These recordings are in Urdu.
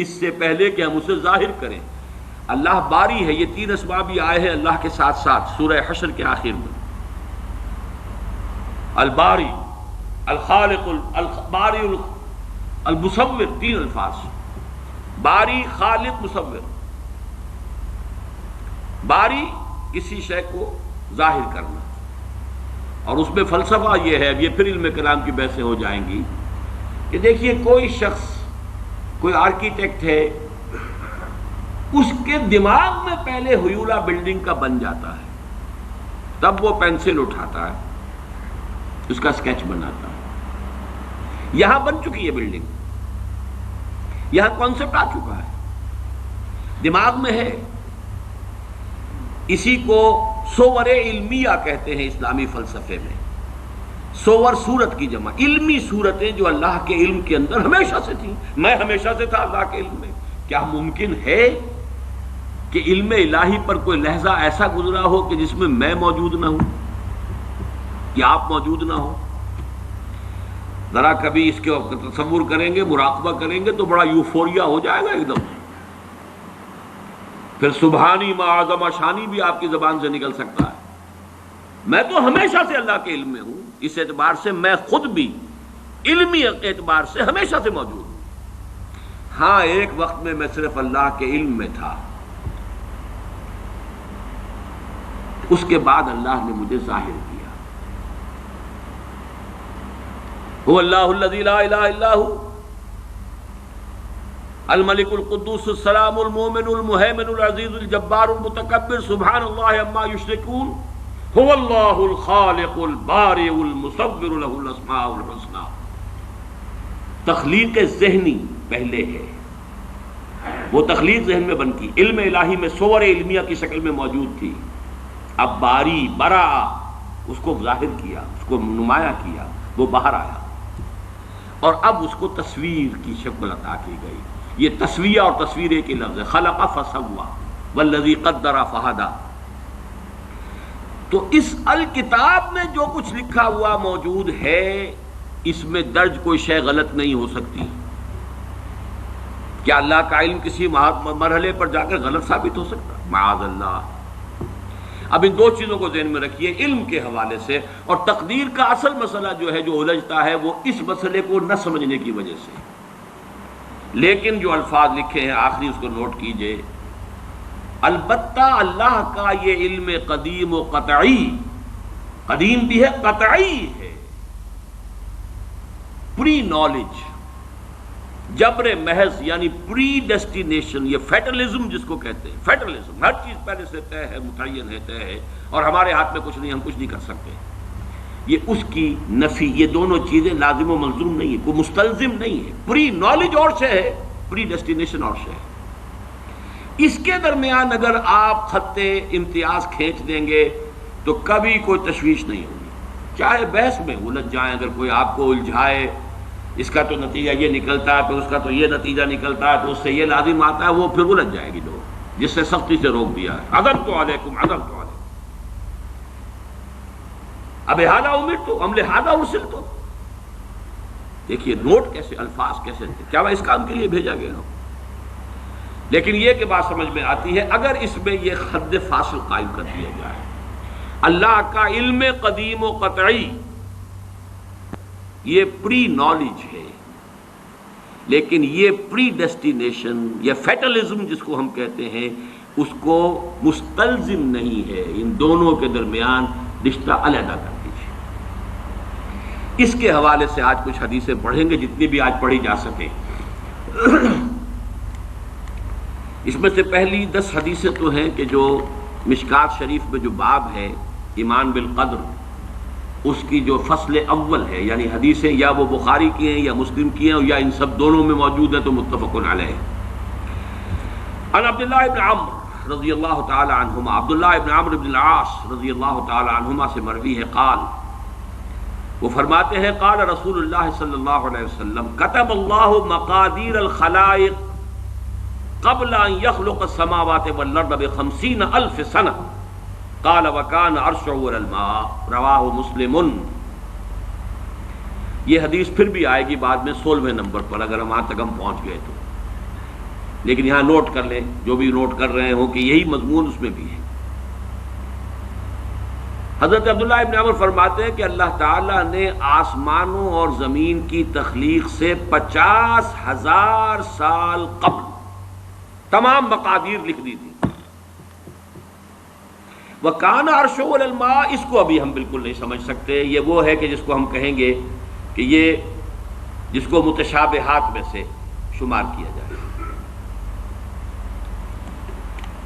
اس سے پہلے کہ ہم اسے ظاہر کریں۔ اللہ باری ہے، یہ تین اسماء بھی آئے ہیں اللہ کے ساتھ ساتھ سورہ حشر کے آخر میں، الباری، الخالق، الباری، المصور، تین الفاظ، باری، خالق، مصور۔ باری کسی شے کو ظاہر کرنا، اور اس میں فلسفہ یہ ہے، اب یہ پھر علم کلام کی بحثیں ہو جائیں گی کہ دیکھیے کوئی شخص، کوئی آرکیٹیکٹ ہے، اس کے دماغ میں پہلے حیولہ بلڈنگ کا بن جاتا ہے، تب وہ پینسل اٹھاتا ہے، اس کا اسکیچ بناتا ہے۔ یہاں بن چکی ہے بلڈنگ، یہاں کانسیپٹ آ چکا ہے، دماغ میں ہے۔ اسی کو صور علمیہ کہتے ہیں اسلامی فلسفے میں۔ صور صورت کی جمع، علمی صورتیں جو اللہ کے علم کے اندر ہمیشہ سے تھیں، میں ہمیشہ سے تھا اللہ کے علم میں۔ کیا ممکن ہے کہ علم الہی پر کوئی لحظہ ایسا گزرا ہو کہ جس میں میں موجود نہ ہوں، کہ آپ موجود نہ ہو؟ ذرا کبھی اس کے تصور کریں گے، مراقبہ کریں گے تو بڑا یوفوریا ہو جائے گا ایک دم، پھر سبحانی ما اعظم شانی بھی آپ کی زبان سے نکل سکتا ہے۔ میں تو ہمیشہ سے اللہ کے علم میں ہوں، اس اعتبار سے میں خود بھی علمی اعتبار سے ہمیشہ سے موجود ہوں۔ ہاں ایک وقت میں صرف اللہ کے علم میں تھا، اس کے بعد اللہ نے مجھے ظاہر کیا۔ هو اللہ الذی لا الہ الا هو الملک القدوس السلام المؤمن المہیمن العزیز الجبار المتکبر سبحان اللہ عما یشرکون هو اللہ الخالق البارئ المصور له الاسماء الحسنى۔ تخلیق ذہنی پہلے ہے، وہ تخلیق ذہن میں بن کی، علم الہی میں صور علمیہ کی شکل میں موجود تھی، اب باری برا اس کو ظاہر کیا، اس کو نمایاں کیا، وہ باہر آیا، اور اب اس کو تصویر کی شکل عطا کی گئی۔ یہ تصویہ اور تصویر ایک ہی لفظ ہے، خلق فسوی والذی قدر فہدی۔ تو اس الکتاب میں جو کچھ لکھا ہوا موجود ہے، اس میں درج کوئی شے غلط نہیں ہو سکتی۔ کیا اللہ کا علم کسی مرحلے پر جا کر غلط ثابت ہو سکتا؟ معاذ اللہ۔ اب ان دو چیزوں کو ذہن میں رکھیے علم کے حوالے سے، اور تقدیر کا اصل مسئلہ جو ہے، جو الجھتا ہے، وہ اس مسئلے کو نہ سمجھنے کی وجہ سے۔ لیکن جو الفاظ لکھے ہیں آخری اس کو نوٹ کیجئے، البتہ اللہ کا یہ علم قدیم و قطعی، قدیم بھی ہے قطعی ہے، پری نالج، جبر محض، یعنی پری ڈیسٹینیشن، یہ فیٹلزم جس کو کہتے ہیں، فیٹلزم، ہر چیز پہلے سے طے ہے، متعین ہے، طے ہے، اور ہمارے ہاتھ میں کچھ نہیں، ہم کچھ نہیں کر سکتے، یہ اس کی نفی۔ یہ دونوں چیزیں لازم و ملزوم نہیں ہے، کوئی مستلزم نہیں ہے۔ پری نالج اور شے ہے، پری ڈیسٹینیشن اور شے ہے۔ اس کے درمیان اگر آپ خط امتیاز کھینچ دیں گے تو کبھی کوئی تشویش نہیں ہوگی، چاہے بحث میں الجھ جائیں، اگر کوئی آپ کو الجھائے، اس کا تو نتیجہ یہ نکلتا ہے، پھر اس کا تو یہ نتیجہ نکلتا ہے، تو اس سے یہ لازم آتا ہے، وہ پھر الجھ جائے گی لوگ، جس سے سختی سے روک دیا ہے، عذرت علیکم، عذرت علیکم، اب لہذا امرت ام لہذا ارسلت۔ دیکھیے نوٹ کیسے، الفاظ کیسے تھے، کیا میں اس کام کے لیے بھیجا گیا ہوں؟ لیکن یہ کہ بات سمجھ میں آتی ہے اگر اس میں یہ حد فاصل قائم کر دیا جائے، اللہ کا علم قدیم و قطعی یہ پری نالج ہے، لیکن یہ پری ڈیسٹینیشن یا فیٹلزم جس کو ہم کہتے ہیں، اس کو مستلزم نہیں ہے۔ ان دونوں کے درمیان رشتہ علیحدہ کر دیجیے۔ اس کے حوالے سے آج کچھ حدیثیں پڑھیں گے، جتنی بھی آج پڑھی جا سکے۔ اس میں سے پہلی 10 حدیثیں تو ہیں کہ جو مشکات شریف میں جو باب ہے ایمان بالقدر، اس کی جو فصل اول ہے، یعنی حدیثیں یا وہ بخاری کی ہیں یا مسلم کی ہیں یا ان سب دونوں میں موجود ہیں، تو متفق علیہ۔ عن عبداللہ ابن عمرو رضی اللہ تعالی عنہما، عبداللہ ابن عمرو بن العاص رضی اللہ تعالی عنہما سے مروی ہے، قال، وہ فرماتے ہیں، قال رسول اللہ صلی اللہ علیہ وسلم، کتب اللہ مقادیر الخلائق قبل ان يخلق السماوات والارض ب50,000 سنہ، قال وكان عرشه على الماء، رواہ مسلم۔ یہ حدیث پھر بھی آئے گی بعد میں 16ویں نمبر پر، اگر ہم وہاں تک ہم پہنچ گئے تو۔ لیکن یہاں نوٹ کر لیں جو بھی نوٹ کر رہے ہوں کہ یہی مضمون اس میں بھی ہے۔ حضرت عبداللہ ابن عمر فرماتے ہیں کہ اللہ تعالیٰ نے آسمانوں اور زمین کی تخلیق سے 50,000 سال قبل تمام مقادیر لکھ دی تھی۔ وَكَانَ عَرْشُهُ عَلَى الْمَاءِ، اس کو ابھی ہم بالکل نہیں سمجھ سکتے۔ یہ وہ ہے کہ جس کو ہم کہیں گے کہ یہ جس کو متشابہات میں سے شمار کیا جائے۔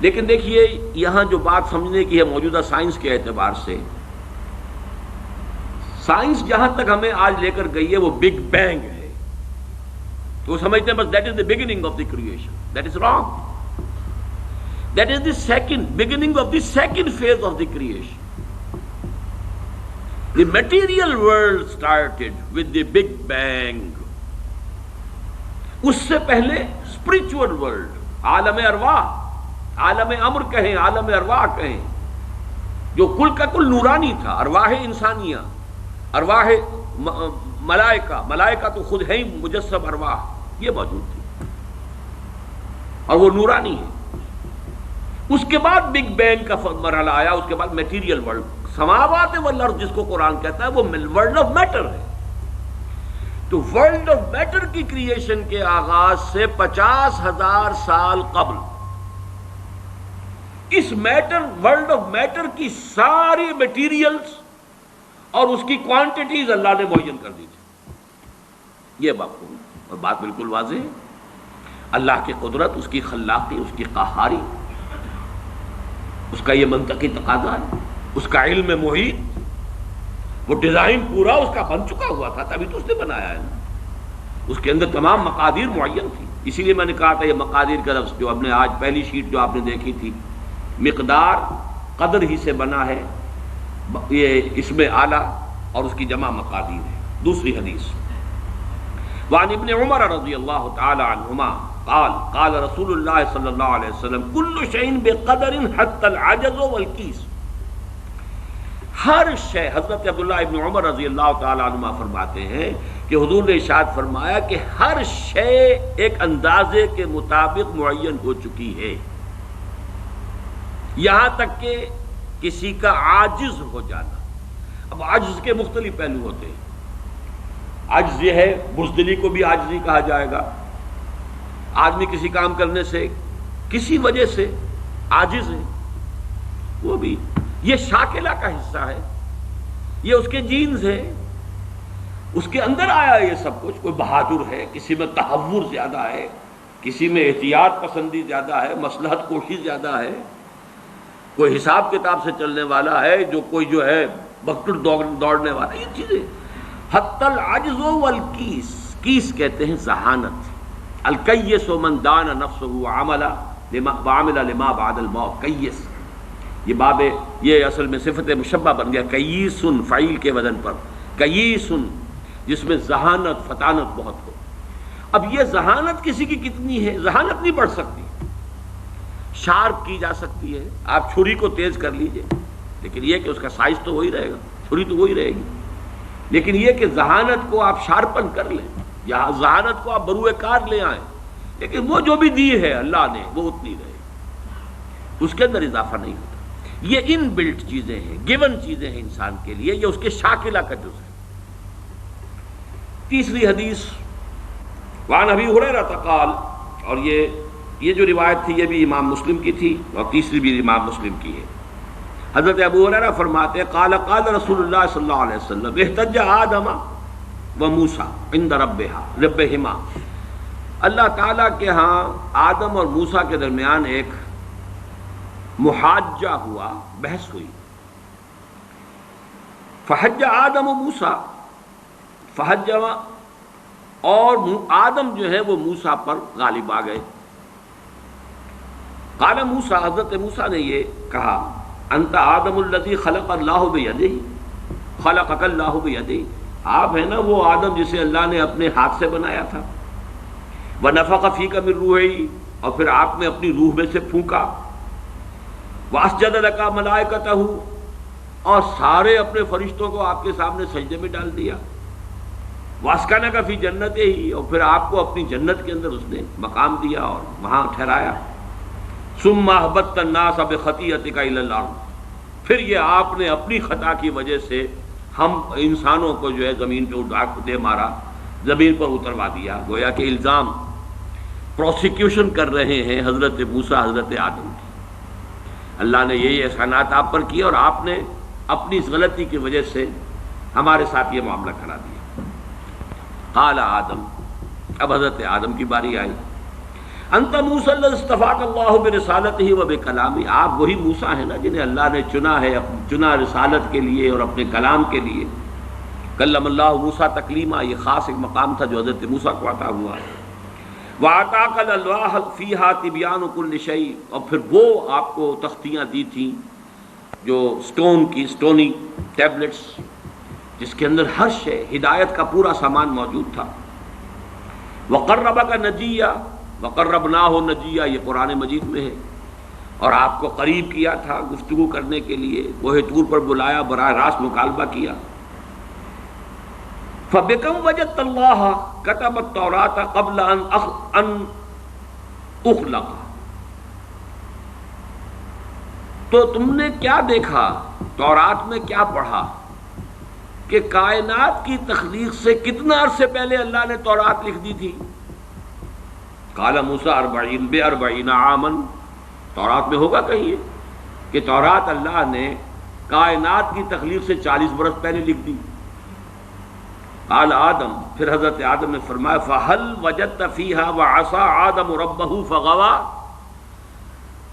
لیکن دیکھیے یہاں جو بات سمجھنے کی ہے موجودہ سائنس کے اعتبار سے، سائنس جہاں تک ہمیں آج لے کر گئی ہے وہ بگ بینگ ہے، تو وہ سمجھتے ہیں بس that is the beginning of the creation. That is wrong. That is the beginning of the second phase of the creation. The material world started with the Big Bang. اس سے پہلے spiritual world، عالم ارواح، عالم امر کہیں، عالم ارواح کہیں، جو کل کا کل نورانی تھا، ارواح انسانیہ، ارواح ملائکہ تو خود ہے ہی مجسم ارواح، یہ موجود تھی اور وہ نورانی ہے۔ اس کے بعد بگ بینگ کا مرحلہ آیا، اس کے بعد میٹیریل ورلڈ، سماوات والارض جس کو قرآن کہتا ہے وہ ورلڈ آف میٹر ہے۔ تو ورلڈ آف میٹر کی کریشن کے آغاز سے 50,000 سال قبل اس ورلڈ آف میٹر کی ساری میٹیریلز اور اس کی کوانٹیٹیز اللہ نے معین کر دی تھی۔ یہ اور بات بالکل واضح ہے، اللہ کی قدرت، اس کی خلاقی، اس کی قہاری، اس کا یہ منطقی تقاضا ہے، اس کا علم محیط، وہ ڈیزائن پورا اس کا بن چکا ہوا تھا، تبھی تو اس نے بنایا ہے۔ اس کے اندر تمام مقادیر معین تھی، اسی لیے میں نے کہا تھا یہ مقادیر کا لفظ جو ہم نے آج پہلی شیٹ جو آپ نے دیکھی تھی، مقدار قدر ہی سے بنا ہے، یہ اس میں اعلیٰ اور اس کی جمع مقادیر ہے۔ دوسری حدیث، وعن ابن عمر رضی اللہ تعالی عنہما قال قال رسول اللہ صلی اللہ علیہ وسلم کل شیء بقدر حتی العجز والکیس، ہر شے، حضرت عبداللہ ابن عمر رضی اللہ تعالی عنہما فرماتے ہیں کہ حضور نے ارشاد فرمایا کہ ہر شے ایک اندازے کے مطابق معین ہو چکی ہے، یہاں تک کہ کسی کا عاجز ہو جانا۔ اب عجز کے مختلف پہلو ہوتے ہیں، عجز یہ ہے، بزدلی کو بھی عاجزی کہا جائے گا، آدمی کسی کام کرنے سے کسی وجہ سے عاجز ہے، وہ بھی یہ شاکلہ کا حصہ ہے، یہ اس کے جینز ہے، اس کے اندر آیا ہے یہ سب کچھ۔ کوئی بہادر ہے، کسی میں تحور زیادہ ہے، کسی میں احتیاط پسندی زیادہ ہے، مصلحت کوشی زیادہ ہے، کوئی حساب کتاب سے چلنے والا ہے، جو کوئی جو ہے بکٹر دوڑنے والا، یہ چیزیں۔ حتی العجز والکیس، کیس کہتے ہیں ذہانت، الکیس من دان نفسہ وعمل لما بعد الموت، کیس، یہ باب یہ اصل میں صفت مشبہ بن گیا، کیسن فعیل کے وزن پر، کیسن جس میں ذہانت فطانت بہت ہو۔ اب یہ ذہانت کسی کی کتنی ہے؟ ذہانت نہیں بڑھ سکتی، شارپ کی جا سکتی ہے، آپ چھری کو تیز کر لیجئے، لیکن یہ کہ اس کا سائز تو وہی رہے گا، چھری تو وہی رہے گی، لیکن یہ کہ ذہانت کو آپ شارپن کر لیں، یا ذہانت کو آپ بروئے کار لے آئیں، لیکن وہ جو بھی دی ہے اللہ نے وہ اتنی رہے، اس کے اندر اضافہ نہیں ہوتا۔ یہ ان بلٹ چیزیں ہیں، گیون چیزیں ہیں انسان کے لیے، یہ اس کے شاکلہ کا جز ہے۔ تیسری حدیث، وعن ابی ہریرہ قال، اور یہ جو روایت تھی یہ بھی امام مسلم کی تھی اور تیسری بھی امام مسلم کی ہے۔ حضرت ابو ہریرہ فرماتے ہیں قال قال رسول اللہ صلی اللہ علیہ وسلم احتج آدم و موسیٰ عند ربہما، اللہ تعالیٰ کے ہاں آدم اور موسیٰ کے درمیان ایک محاجہ ہوا، بحث ہوئی۔ فحج آدم و موسیٰ، فحج، اور آدم جو ہے وہ موسیٰ پر غالب آ گئے۔ قال موسیٰ، حضرت موسیٰ نے یہ کہا، انت آدم الذی خلق اللہ بیدہ، خلقک اللہ بیدہ، آپ ہیں نا وہ آدم جسے اللہ نے اپنے ہاتھ سے بنایا تھا، ونفخ فیک من روحہ، اور پھر آپ نے اپنی روح میں سے پھونکا، واسجد لک ملائکتہ، اور سارے اپنے فرشتوں کو آپ کے سامنے سجدے میں ڈال دیا۔ واسکانہ کا فی جنت ہی، اور پھر آپ کو اپنی جنت کے اندر اس نے مقام دیا اور وہاں ٹھہرایا. ثم اهبطت الناس بخطیئتک الی الارض، پھر یہ آپ نے اپنی خطا کی وجہ سے ہم انسانوں کو جو ہے زمین پہ اٹھا دے مارا، زمین پر اتروا دیا. گویا کہ الزام پروسیکیوشن کر رہے ہیں حضرت موسیٰ حضرت آدم کی. اللہ نے یہی احسانات آپ پر کیے اور آپ نے اپنی اس غلطی کی وجہ سے ہمارے ساتھ یہ معاملہ کرا دیا. قال آدم، اب حضرت آدم کی باری آئی. انت موسیٰ الذی اصطفاک اللہ برسالتہ و بکلامہ، آپ وہی موسیٰ ہیں نا جنہیں اللہ نے چنا ہے، چنا رسالت کے لیے اور اپنے کلام کے لیے. کلم اللہ موسیٰ تکلیما، یہ خاص ایک مقام تھا جو حضرت موسیٰ کو عطا ہوا ہے. وَآتَاكَ الْأَلْوَاحَ فِيهَا تِبْيَانُ كُلِّ شَيْءٍ، اور پھر وہ آپ کو تختیاں دی تھیں جو سٹون کی، سٹونی ٹیبلٹس، جس کے اندر ہر شے، ہدایت کا پورا سامان موجود تھا. وَقَرَّبَكَ نَجِيًّا وَقَرَّبْنَاهُ نَجِيًّا، یہ قرآن مجید میں ہے. اور آپ کو قریب کیا تھا گفتگو کرنے کے لیے، کوہ طور پر بلایا، براہ راست مکالمہ کیا. فَبِكَمْ وَجَدتَّ اللَّهَ كَتَبَ التَّوْرَاةَ قَبْلَ أَنْ أُخْلَقَ، تو تم نے کیا دیکھا، تورات میں کیا پڑھا کہ کائنات کی تخلیق سے کتنا عرصے پہلے اللہ نے تورات لکھ دی تھی. قال موسیٰ 40 عاماً، تورات میں ہوگا کہیں کہ تورات اللہ نے کائنات کی تخلیق سے 40 برس پہلے لکھ دی. قال آدم، پھر حضرت آدم نے فرمایا فَهَلْ وَجَدْتَ فِيهَا وَعَصَىٰ آدَمُ رَبَّهُ فَغَوَىٰ،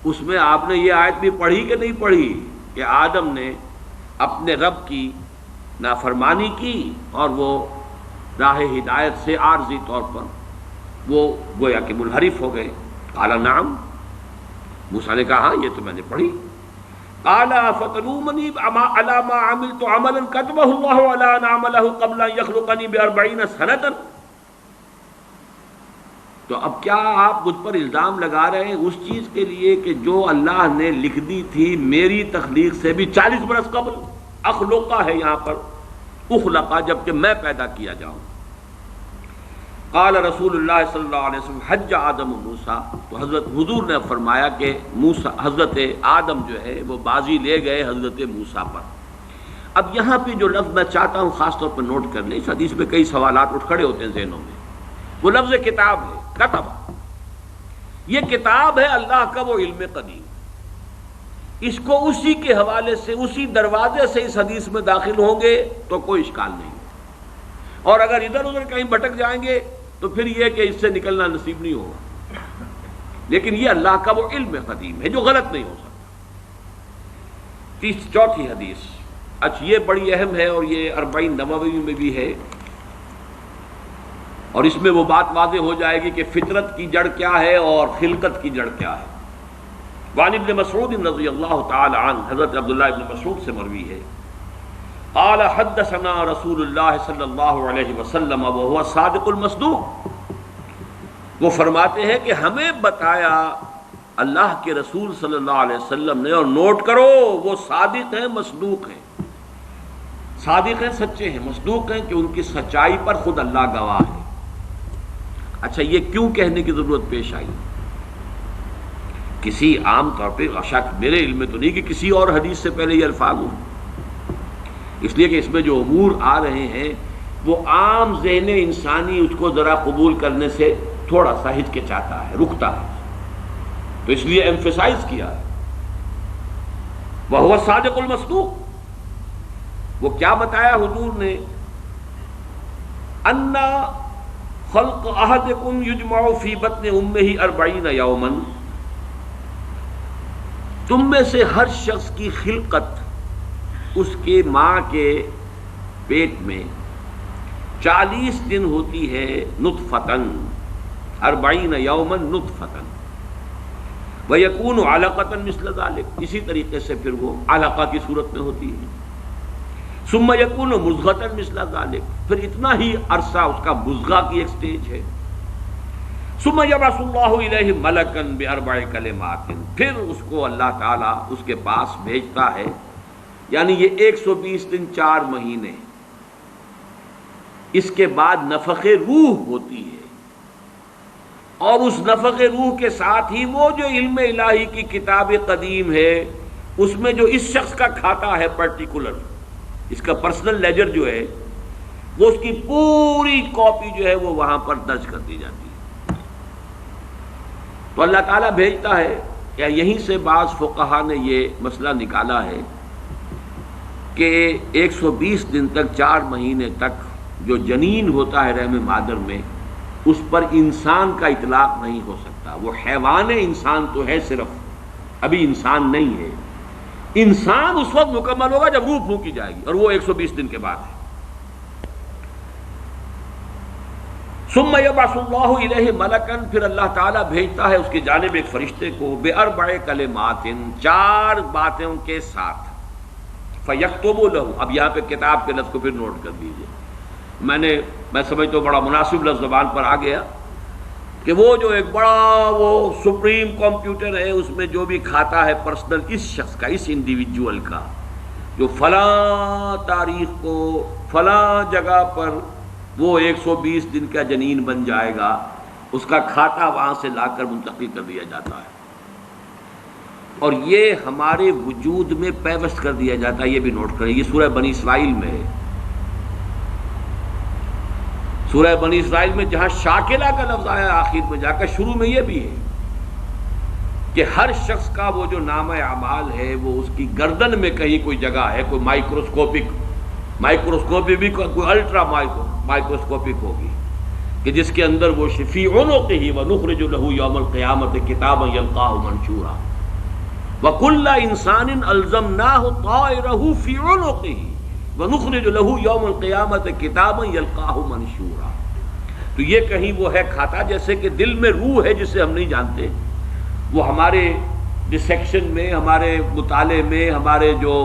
اس میں آپ نے یہ آیت بھی پڑھی کہ نہیں پڑھی کہ آدم نے اپنے رب کی نافرمانی کی اور وہ راہ ہدایت سے عارضی طور پر وہ گویا کہ منحرف ہو گئے. قال نعم، موسیٰ نے کہا یہ تو میں نے پڑھی. قال فتلومنی علی ما عملت عملا كتبه الله على ان اعمله قبل ان يخلقني ب40 سنة، تو اب کیا آپ مجھ پر الزام لگا رہے ہیں اس چیز کے لیے کہ جو اللہ نے لکھ دی تھی میری تخلیق سے بھی 40 برس قبل. اخلقہ ہے یہاں پر، اخلقہ، جبکہ میں پیدا کیا جاؤں. قال رسول اللہ صلی اللہ علیہ وسلم حج آدم موسیٰ، تو حضرت حضور نے فرمایا کہ موسیٰ، حضرت آدم جو ہے وہ بازی لے گئے حضرت موسیٰ پر. اب یہاں پہ جو لفظ میں چاہتا ہوں خاص طور پر نوٹ کر لیں، اس حدیث میں کئی سوالات اٹھ کھڑے ہوتے ہیں ذہنوں میں. وہ لفظ کتاب ہے، کتب، یہ کتاب ہے اللہ کا وہ علم قدیم. اس کو اسی کے حوالے سے، اسی دروازے سے اس حدیث میں داخل ہوں گے تو کوئی اشکال نہیں. اور اگر ادھر ادھر کہیں بھٹک جائیں گے تو پھر یہ کہ اس سے نکلنا نصیب نہیں ہوگا. لیکن یہ اللہ کا وہ علم قدیم ہے جو غلط نہیں ہو سکتا. چوتھی حدیث، اچھا یہ بڑی اہم ہے اور یہ 40 نووی میں بھی ہے، اور اس میں وہ بات واضح ہو جائے گی کہ فطرت کی جڑ کیا ہے اور خلقت کی جڑ کیا ہے. وعن ابن مسعود رضی اللہ تعالی عنہ، حضرت عبداللہ ابن مسعود سے مروی ہے، قال حدثنا رسول اللہ صلی اللہ علیہ وسلم وهو صادق المصدوق، وہ فرماتے ہیں کہ ہمیں بتایا اللہ کے رسول صلی اللہ علیہ وسلم نے، اور نوٹ کرو وہ صادق ہیں، مصدوق ہیں. صادق ہیں، سچے ہیں، مصدوق ہیں کہ ان کی سچائی پر خود اللہ گواہ ہے. اچھا یہ کیوں کہنے کی ضرورت پیش آئی؟ کسی عام طور پہ شک میرے علم میں تو نہیں کہ کسی اور حدیث سے پہلے یہ الفاظ ہوں، اس لیے کہ اس میں جو امور آ رہے ہیں وہ عام ذہن انسانی اس کو ذرا قبول کرنے سے تھوڑا سا ہچکچاتا ہے، رکتا ہے، تو اس لیے ایمفیسائز کیا ہے. وَهُوَ الصَّادِقُ الْمَصْدُوقُ، وہ کیا بتایا حضور نے؟ اَنَّ خَلْقَ أَحَدِكُمْ يُجْمَعُ فِي بَطْنِ أُمِّهِ 40 يَوْمًا، تم میں سے ہر شخص کی خلقت اس کے ماں کے پیٹ میں 40 دن ہوتی ہے، نطفتن، 40 یوما نطفتن، ویکون علقۃ مثل ذلک، اسی طریقے سے پھر وہ علقہ کی صورت میں ہوتی ہے. ثم یکون مضغۃ مثل ذلک، پھر اتنا ہی عرصہ اس کا مضغہ کی ایک سٹیج ہے. ثم یبعث اللہ الیہ ملکا ب4 کلمات، پھر اس کو اللہ تعالیٰ اس کے پاس بھیجتا ہے، یعنی یہ 120 دن 4 مہینے اس کے بعد نفخ روح ہوتی ہے، اور اس نفخ روح کے ساتھ ہی وہ جو علم الہی کی کتاب قدیم ہے اس میں جو اس شخص کا کھاتا ہے پرٹیکولر، اس کا پرسنل لیجر جو ہے، وہ اس کی پوری کاپی جو ہے وہ وہاں پر درج کر دی جاتی ہے۔ تو اللہ تعالیٰ بھیجتا ہے، یا یہیں سے بعض فقہا نے یہ مسئلہ نکالا ہے کہ 120 دن تک 4 مہینے تک جو جنین ہوتا ہے رحم مادر میں، اس پر انسان کا اطلاق نہیں ہو سکتا۔ وہ حیوان انسان تو ہے، صرف ابھی انسان نہیں ہے۔ انسان اس وقت مکمل ہوگا جب روح پھونکی جائے گی، اور وہ 120 دن کے بعد ہے۔ ثم یبعث اللہ الیہ ملکا، پھر اللہ تعالیٰ بھیجتا ہے اس کی جانب ایک فرشتے کو، باربع کلمات، 4 باتوں کے ساتھ، فیکتب لہ، اب یہاں پہ کتاب کے لفظ کو پھر نوٹ کر دیجئے، میں سمجھتا ہوں بڑا مناسب لفظ زبان پر آ گیا کہ وہ جو ایک بڑا وہ سپریم کمپیوٹر ہے، اس میں جو بھی کھاتا ہے پرسنل اس شخص کا، اس انڈیویجول کا، جو فلاں تاریخ کو فلاں جگہ پر وہ 120 دن کا جنین بن جائے گا، اس کا کھاتا وہاں سے لا کر منتقل کر دیا جاتا ہے، اور یہ ہمارے وجود میں پیوست کر دیا جاتا ہے۔ یہ بھی نوٹ کریں، یہ سورہ بنی اسرائیل میں ہے، سورہ بنی اسرائیل میں جہاں شاکلہ کا لفظ آیا آخر میں جا کر، شروع میں یہ بھی ہے کہ ہر شخص کا وہ جو نامہ اعمال ہے وہ اس کی گردن میں کہیں کوئی جگہ ہے، کوئی مائکروسکوپی بھی کوئی الٹرا مائکروسکوپک ہوگی، کہ جس کے اندر وہ فی عنقہ ونخرج لہ یوم القیامۃ کتابا یلقاہ منشورا وکل انسان الزمناہ طائرہ فی عنقہ وَنُخْرِجُ لَهُ يَوْمَ الْقِيَامَةِ كِتَابًا يَلْقَاهُ مَنشُورًا۔ تو یہ کہیں وہ ہے کھاتا، جیسے کہ دل میں روح ہے جسے ہم نہیں جانتے، وہ ہمارے ڈسیکشن میں، ہمارے مطالعے میں، ہمارے جو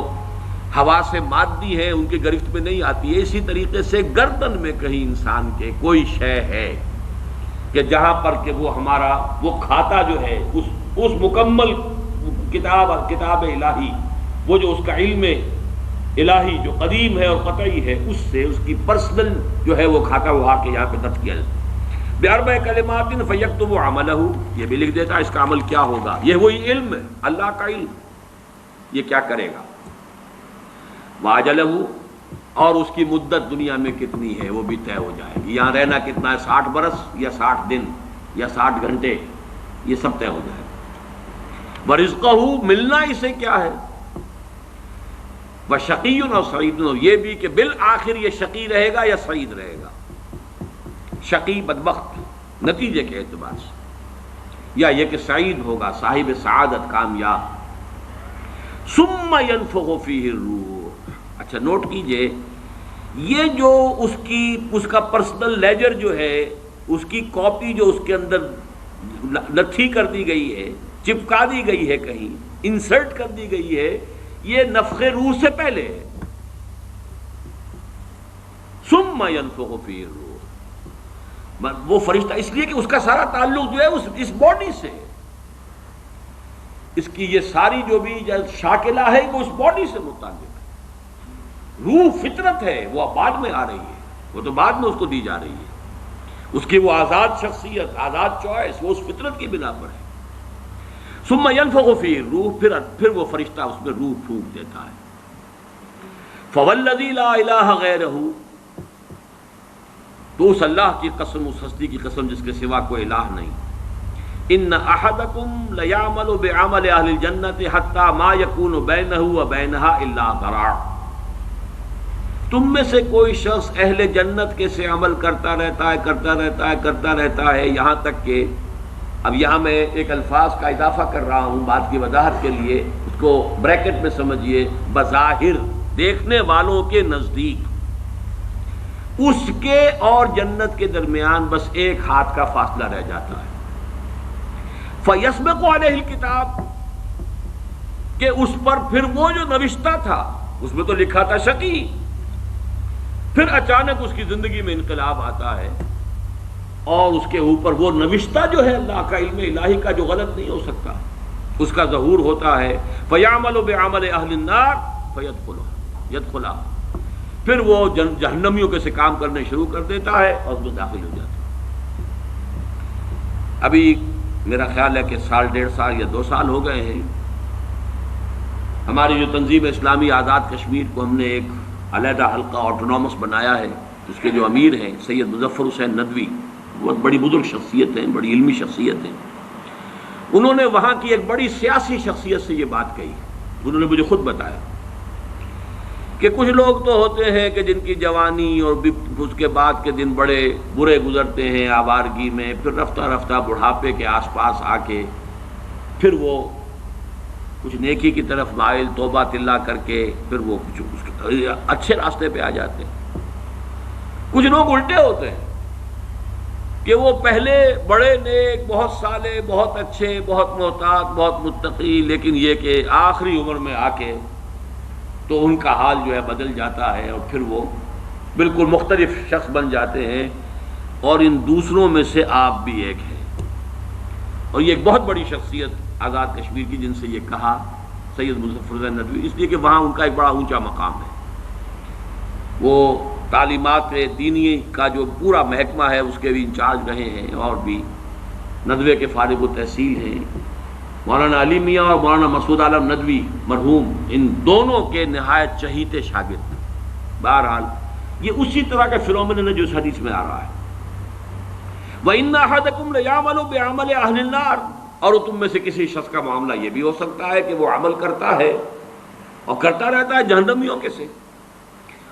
حواس مادی ہیں ان کی گرفت میں نہیں آتی ہے۔ اسی طریقے سے گردن میں کہیں انسان کے کوئی شے ہے کہ جہاں پر کہ وہ ہمارا وہ کھاتا جو ہے، اس مکمل کتاب الہی، وہ جو اس کا علم الہی جو قدیم ہے اور قطعی ہے، اس سے اس کی پرسنل جو ہے وہ کھاتا وہ آ کے یہاں پہ درج کیا جاتا ہے۔ باربع کلمات فیکتب عملہ، یہ بھی لکھ دیتا ہے اس کا عمل کیا ہوگا۔ یہ وہی علم ہے، اللہ کا علم، یہ کیا کرے گا۔ واجلہ، اور اس کی مدت دنیا میں کتنی ہے وہ بھی طے ہو جائے گی، یہاں رہنا کتنا ہے، 60 برس یا 60 دن یا 60 گھنٹے، یہ سب طے ہو جائے گا۔ ورزقہ، ملنا اسے کیا ہے، وشقی اور سعید، یہ بھی کہ بالآخر یہ شقی رہے گا یا سعید رہے گا، شقی بدبخت نتیجے کے اعتبار سے، یا یہ کہ سعید ہوگا صاحب سعادت کامیاب۔ ثم ينفخ فیہ الروح، اچھا نوٹ کیجئے، یہ جو اس کا پرسنل لیجر جو ہے، اس کی کاپی جو اس کے اندر لتھی کر دی گئی ہے، چپکا دی گئی ہے، کہیں انسرٹ کر دی گئی ہے، یہ نفخ روح سے پہلے ہے۔ ثم ينفخ فیہ الروح، وہ فرشتہ، اس لیے کہ اس کا سارا تعلق جو ہے اس باڈی سے، اس کی یہ ساری جو بھی شاکلہ ہے وہ اس باڈی سے متعلق ہے۔ روح فطرت ہے، وہ بعد میں آ رہی ہے، وہ تو بعد میں اس کو دی جا رہی ہے، اس کی وہ آزاد شخصیت، آزاد چوائس، وہ اس فطرت کی بنا پر ہے۔ ثم ينفخ فیہ الروح، پھر وہ فرشتہ اس میں روح پھونک دیتا ہے۔ فوالذی لا الہ غیرہ، تو اس اللہ کی قسم، اس ہستی کی قسم جس کے سوا کوئی الہ نہیں، ان احدکم لیعمل بعمل اہل الجنۃ حتی ما یکون بینہ وبینہا الا ذراع، تم میں سے کوئی شخص اہل جنت کے سے عمل کرتا رہتا ہے یہاں تک کہ، اب یہاں میں ایک الفاظ کا اضافہ کر رہا ہوں بات کی وضاحت کے لیے، اس کو بریکٹ میں سمجھیے، بظاہر دیکھنے والوں کے نزدیک اس کے اور جنت کے درمیان بس ایک ہاتھ کا فاصلہ رہ جاتا ہے۔ فَيَسْبِقُ عَلَيْهِ الْكِتَابُ، کہ اس پر پھر وہ جو نوشتہ تھا، اس میں تو لکھا تھا شقی، پھر اچانک اس کی زندگی میں انقلاب آتا ہے، اور اس کے اوپر وہ نوشتہ جو ہے اللہ کا علم الہی کا جو غلط نہیں ہو سکتا، اس کا ظہور ہوتا ہے۔ فَيَعْمَلُ بِعَمَلِ أَهْلِ النَّارِ فَيَدْخُلُهَا، پھر وہ جہنمیوں کے سے کام کرنے شروع کر دیتا ہے اور اس میں داخل ہو جاتا ہے۔ ابھی میرا خیال ہے کہ سال 1.5 سال یا 2 سال ہو گئے ہیں، ہماری جو تنظیم اسلامی آزاد کشمیر کو ہم نے ایک علیحدہ حلقہ آٹونومس بنایا ہے، اس کے جو امیر ہیں سید مظفر حسین ندوی، بہت بڑی بزرگ شخصیت ہیں، بڑی علمی شخصیت ہیں، انہوں نے وہاں کی ایک بڑی سیاسی شخصیت سے یہ بات کہی۔ انہوں نے مجھے خود بتایا کہ کچھ لوگ تو ہوتے ہیں کہ جن کی جوانی اور اس کے بعد کے دن بڑے برے گزرتے ہیں آوارگی میں، پھر رفتہ رفتہ بڑھاپے کے آس پاس آ کے پھر وہ کچھ نیکی کی طرف مائل توبہ تلا کر کے پھر وہ کچھ اچھے راستے پہ آ جاتے ہیں۔ کچھ لوگ الٹے ہوتے ہیں کہ وہ پہلے بڑے نیک، بہت صالح، بہت اچھے، بہت محتاط، بہت متقی، لیکن یہ کہ آخری عمر میں آ کے تو ان کا حال جو ہے بدل جاتا ہے اور پھر وہ بالکل مختلف شخص بن جاتے ہیں، اور ان دوسروں میں سے آپ بھی ایک ہیں۔ اور یہ ایک بہت بڑی شخصیت آزاد کشمیر کی، جن سے یہ کہا سید مظفر حسین ندوی، اس لیے کہ وہاں ان کا ایک بڑا اونچا مقام ہے۔ وہ تعلیمات دینی کا جو پورا محکمہ ہے اس کے بھی انچارج رہے ہیں، اور بھی ندوے کے فارغ التحصیل ہیں۔ مولانا علی میاں اور مولانا مسعود عالم ندوی مرحوم، ان دونوں کے نہایت چہیتے شاگرد۔ بہرحال یہ اسی طرح کا فینومینن ہے جو اس حدیث میں آ رہا ہے۔ وَإِنَّ أَحَدَكُمْ لَيَعْمَلُ بِعَمَلِ أَهْلِ النَّارِ، اور تم میں سے کسی شخص کا معاملہ یہ بھی ہو سکتا ہے کہ وہ عمل کرتا ہے اور کرتا رہتا ہے جہنمیوں کے سے،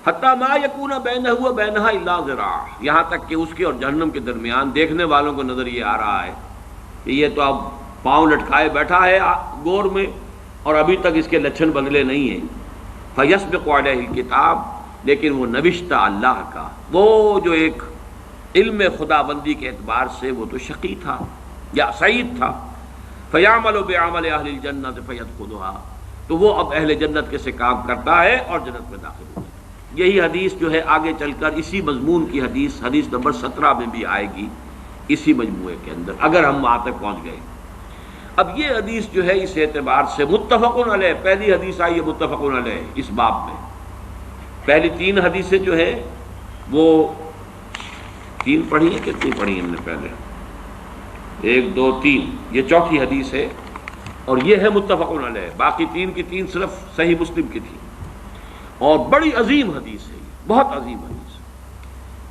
حتیٰ ما یکون بینہ و بینہا الا ذراع، یہاں تک کہ اس کے اور جہنم کے درمیان دیکھنے والوں کو نظر یہ آ رہا ہے کہ یہ تو اب پاؤں لٹکائے بیٹھا ہے گور میں اور ابھی تک اس کے لچھن بدلے نہیں ہیں۔ فیسبق علیہ الکتاب، لیکن وہ نوشتہ اللہ کا، وہ جو ایک علم خدا بندی کے اعتبار سے وہ تو شقی تھا یا سعید تھا۔ فیعمل بعمل اہل الجنۃ فیدخلھا، تو وہ اب اہل جنت کے سے کام کرتا ہے اور جنت میں داخل ہوتا ہے۔ یہی حدیث جو ہے آگے چل کر اسی مضمون کی حدیث نمبر 17 میں بھی آئے گی، اسی مجموعے کے اندر، اگر ہم وہاں تک پہنچ گئے۔ اب یہ حدیث جو ہے اس اعتبار سے متفق علیہ، پہلی حدیث آئی ہے متفق علیہ اس باب میں۔ پہلی 3 حدیثیں جو ہے وہ 3 پڑھی ہیں، کتنی پڑھی ہم نے پہلے؟ 1 2 3، یہ چوتھی حدیث ہے اور یہ ہے متفق علیہ۔ باقی 3 کی 3 صرف صحیح مسلم کی تھی، اور بڑی عظیم حدیث ہے، بہت عظیم حدیث۔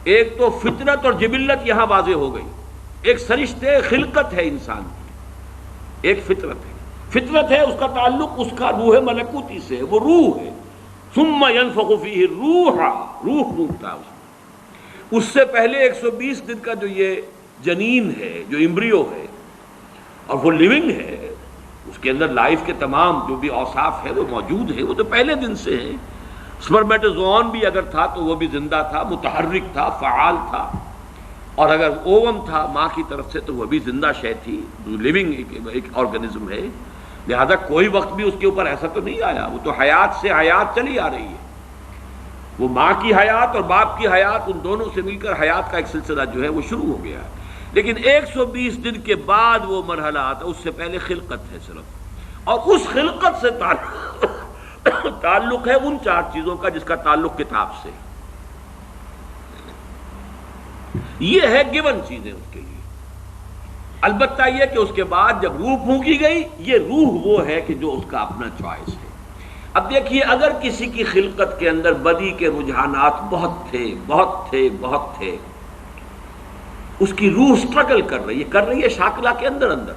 ایک تو فطرت اور جبلت یہاں واضح ہو گئی، ایک سرشتے خلقت ہے انسان کی، ایک فطرت ہے۔ فطرت ہے، اس کا تعلق اس کا روح ملکوتی سے ہے، وہ روح ہے۔ ثم ينفخ فيه الروح، روح پھونکتا ہے اس میں۔ اس سے پہلے 120 دن کا جو یہ جنین ہے، جو امبریو ہے اور وہ لیونگ ہے، اس کے اندر لائف کے تمام جو بھی اوصاف ہے وہ موجود ہے، وہ تو پہلے دن سے ہے۔ سپرمیٹوزوئن بھی اگر تھا تو وہ بھی زندہ تھا، متحرک تھا، فعال تھا، اور اگر اوم تھا ماں کی طرف سے تو وہ بھی زندہ شے تھی، لیونگ ایک آرگنزم ہے۔ لہذا کوئی وقت بھی اس کے اوپر ایسا تو نہیں آیا، وہ تو حیات سے حیات چلی آ رہی ہے۔ وہ ماں کی حیات اور باپ کی حیات، ان دونوں سے مل کر حیات کا ایک سلسلہ جو ہے وہ شروع ہو گیا ہے۔ لیکن 120 دن کے بعد وہ مرحلہ آتا ہے، اس سے پہلے خلقت ہے صرف، اور اس خلقت سے تعلق ہے ان 4 چیزوں کا جس کا تعلق کتاب سے۔ یہ ہے گیون چیزیں اس کے لیے۔ البتہ یہ کہ اس کے بعد جب روح پھونکی گئی، یہ روح وہ ہے کہ جو اس کا اپنا چوائس ہے۔ اب دیکھیے، اگر کسی کی خلقت کے اندر بدی کے رجحانات بہت تھے، اس کی روح سٹرگل کر رہی ہے شاکلہ کے اندر،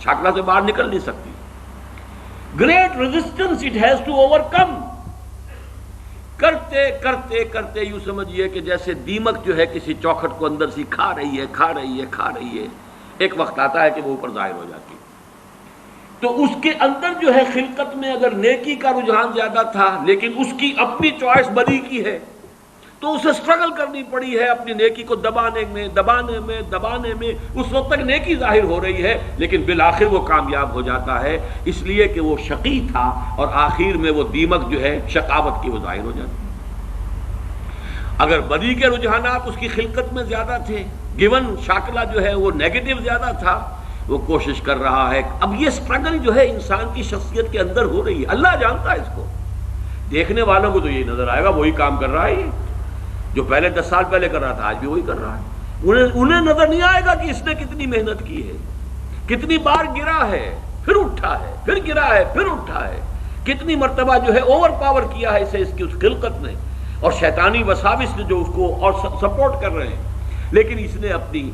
شاکلہ سے باہر نکل نہیں سکتی۔ Great resistance it has to overcome, کرتے یوں سمجھیے کہ جیسے دیمک جو ہے کسی چوکھٹ کو اندر سے کھا رہی ہے، ایک وقت آتا ہے کہ وہ اوپر ظاہر ہو جاتی ہے۔ تو اس کے اندر جو ہے خلقت میں اگر نیکی کا رجحان زیادہ تھا، لیکن اس کی اپنی چوائس بدی کی ہے، تو اسے سٹرگل کرنی پڑی ہے اپنی نیکی کو دبانے میں، اس وقت تک نیکی ظاہر ہو رہی ہے، لیکن بالآخر وہ کامیاب ہو جاتا ہے، اس لیے کہ وہ شقی تھا، اور آخر میں وہ دیمک جو ہے شقاوت کی وہ ظاہر ہو جاتی ہے۔ اگر بدی کے رجحانات اس کی خلقت میں زیادہ تھے، گیون شاکلہ جو ہے وہ نیگیٹو زیادہ تھا، وہ کوشش کر رہا ہے۔ اب یہ سٹرگل جو ہے انسان کی شخصیت کے اندر ہو رہی ہے، اللہ جانتا ہے اس کو، دیکھنے والوں کو تو یہی نظر آئے گا وہی کام کر رہا ہے، جو پہلے 10 سال پہلے کر رہا تھا آج بھی وہی کر رہا ہے۔ انہیں نظر نہیں آئے گا کہ اس نے کتنی محنت کی ہے، کتنی بار گرا ہے پھر اٹھا ہے، پھر گرا ہے پھر اٹھا ہے، کتنی مرتبہ جو ہے اوور پاور کیا ہے اسے اس کی اس خلقت نے اور شیطانی وساوس نے جو اس کو اور سپورٹ کر رہے ہیں، لیکن اس نے اپنی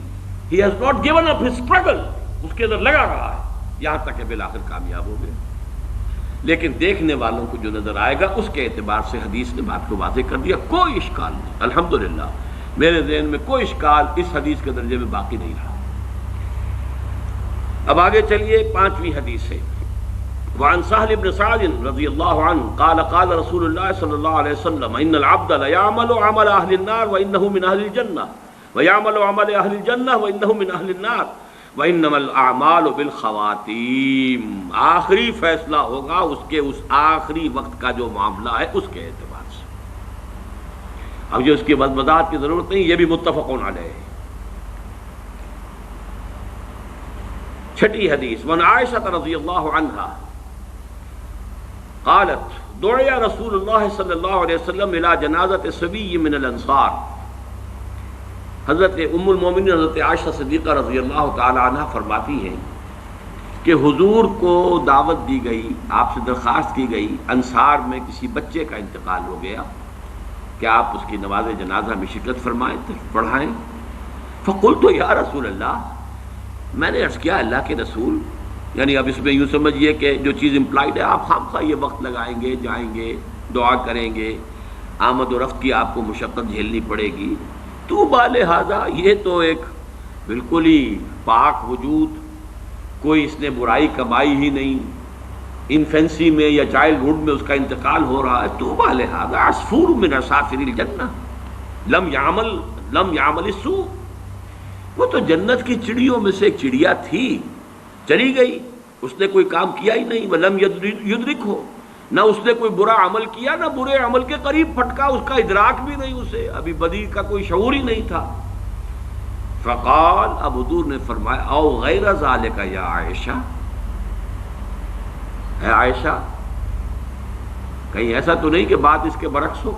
he has not given up his struggle، اس کے اندر لگا رہا ہے یہاں تک کہ بالآخر کامیاب ہو گئے۔ لیکن دیکھنے والوں کو جو نظر آئے گا اس کے اعتبار سے حدیث نے بات کو واضح کر دیا، کوئی اشکال نہیں، الحمدللہ میرے ذہن میں کوئی اشکال اس حدیث کے درجے میں باقی نہیں رہا۔ اب آگے چلیے 5ویں حدیث ہے۔ وعن سہل بن سعد رضی اللہ عنہ قال قال رسول اللہ صلی اللہ علیہ وسلم ان العبد لیعمل عمل اہل النار وانہ من اہل الجنہ ویعمل عمل اہل الجنہ وانہ من اہل النار وانما الاعمال بالخواتیم۔ آخری فیصلہ ہوگا اس کے اس آخری وقت کا جو معاملہ ہے اس کے اعتبار سے۔ اب جو اس کی وضاحت کی ضرورت نہیں، یہ بھی متفق علیہ ہے۔ 6 حدیث وعن عائشہ رضی اللہ عنہا قالت دعی رسول اللہ صلی اللہ علیہ وسلم الى جنازت صبی من الانصار۔ حضرت ام المومنین حضرت عائشہ صدیقہ رضی اللہ تعالی عنہ فرماتی ہیں کہ حضور کو دعوت دی گئی، آپ سے درخواست کی گئی، انصار میں کسی بچے کا انتقال ہو گیا کہ آپ اس کی نماز جنازہ میں شرکت فرمائیں، پڑھائیں۔ فقلت یا رسول اللہ، میں نے عرض کیا اللہ کے رسول، یعنی اب اس میں یوں سمجھیے کہ جو چیز امپلائڈ ہے آپ خامخواہ یہ وقت لگائیں گے، جائیں گے، دعا کریں گے، آمد و رفت کی آپ کو مشقت جھیلنی پڑے گی، تو بالہذا یہ تو ایک بالکل ہی پاک وجود، کوئی اس نے برائی کمائی ہی نہیں، انفینسی میں یا چائلڈ ہوڈ میں اس کا انتقال ہو رہا ہے، تو بالہذا عصفور من عصافر الجنہ لم یعمل السوء، وہ تو جنت کی چڑیوں میں سے ایک چڑیا تھی، چلی گئی، اس نے کوئی کام کیا ہی نہیں، ولم یدرک ہو، نہ اس نے کوئی برا عمل کیا، نہ برے عمل کے قریب پھٹکا، اس کا ادراک بھی نہیں، اسے ابھی بدی کا کوئی شعور ہی نہیں تھا۔ فقال، اب حضور نے فرمایا او غیر ذالک یا عائشہ، ہے عائشہ کہیں ایسا تو نہیں کہ بات اس کے برعکس ہو؟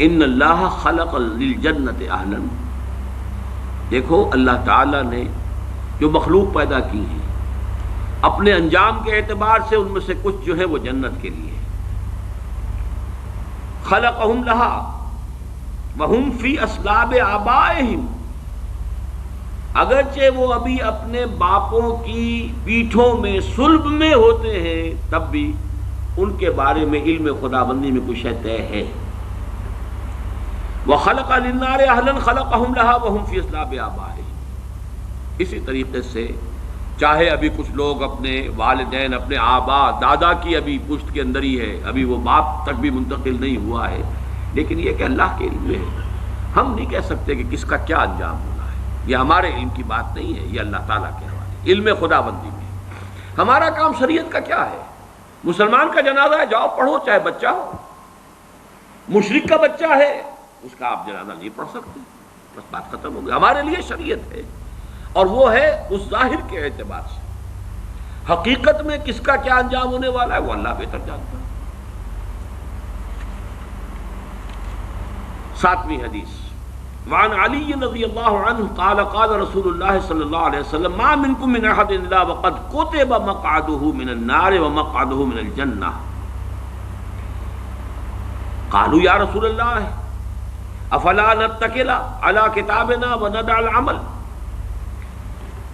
ان اللہ خلق للجنت اہلا، دیکھو اللہ تعالیٰ نے جو مخلوق پیدا کی ہے اپنے انجام کے اعتبار سے ان میں سے کچھ جو ہے وہ جنت کے لیے، خلقہم لہا وہم فی اسلاب آبائہم، اگرچہ وہ ابھی اپنے باپوں کی پیٹھوں میں صلب میں ہوتے ہیں تب بھی ان کے بارے میں علم خداوندی میں کچھ طے ہے۔ وَخَلَقَ لِلنَّارِ أَهْلًا خَلَقَهُمْ لَهَا وَهُمْ فِي أَصْلَابِ آبَائِهِمْ۔ اسی طریقے سے چاہے ابھی کچھ لوگ اپنے والدین، اپنے آبا دادا کی ابھی پشت کے اندر ہی ہے، ابھی وہ باپ تک بھی منتقل نہیں ہوا ہے، لیکن یہ کہ اللہ کے علم میں ہے، ہم نہیں کہہ سکتے کہ کس کا کیا انجام ہونا ہے، یہ ہمارے علم کی بات نہیں ہے، یہ اللہ تعالیٰ کے حوالے علم خداوندی میں۔ ہمارا کام شریعت کا کیا ہے؟ مسلمان کا جنازہ ہے، جاؤ پڑھو، چاہے بچہ ہو، مشرک کا بچہ ہے اس کا آپ جنازہ نہیں پڑھ سکتے، بس بات ختم ہو گئی۔ ہمارے لیے شریعت ہے اور وہ ہے اس ظاہر کے اعتبار سے، حقیقت میں کس کا کیا انجام ہونے والا ہے وہ اللہ بہتر جانتا ہے۔ 7ویں حدیث وعن علی رضی اللہ عنہ قال قال رسول اللہ صلی اللہ علیہ وسلم ما منکم من احد الا وقد کتب مقعده من النار ومقعده من الجنہ۔ قالوا یا رسول اللہ افلا نتکل علی کتابنا وندع العمل۔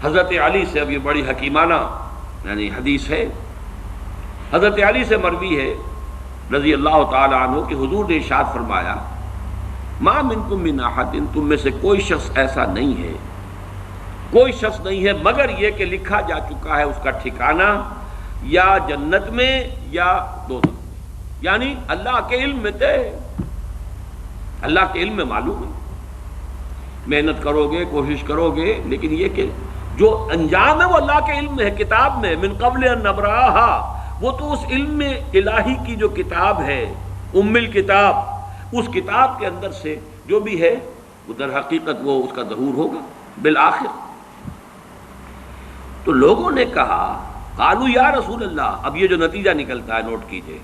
حضرت علی سے اب یہ بڑی حکیمانہ یعنی حدیث ہے، حضرت علی سے مروی ہے رضی اللہ تعالی عنہ کہ حضور نے ارشاد فرمایا ما منکم من احد، تم میں سے کوئی شخص ایسا نہیں ہے، کوئی شخص نہیں ہے مگر یہ کہ لکھا جا چکا ہے اس کا ٹھکانہ یا جنت میں یا دوزخ میں، یعنی اللہ کے علم میں طے، اللہ کے علم میں معلوم ہے، محنت کرو گے، کوشش کرو گے، لیکن یہ کہ جو انجام ہے وہ اللہ کے علم میں ہے، کتاب میں، من قبل ان نبراہا، وہ تو اس علم میں الہی کی جو کتاب ہے، ام الکتاب، اس کتاب کے اندر سے جو بھی ہے وہ در حقیقت وہ اس کا ظہور ہوگا بالآخر۔ تو لوگوں نے کہا قالو یا رسول اللہ، اب یہ جو نتیجہ نکلتا ہے نوٹ کیجئے،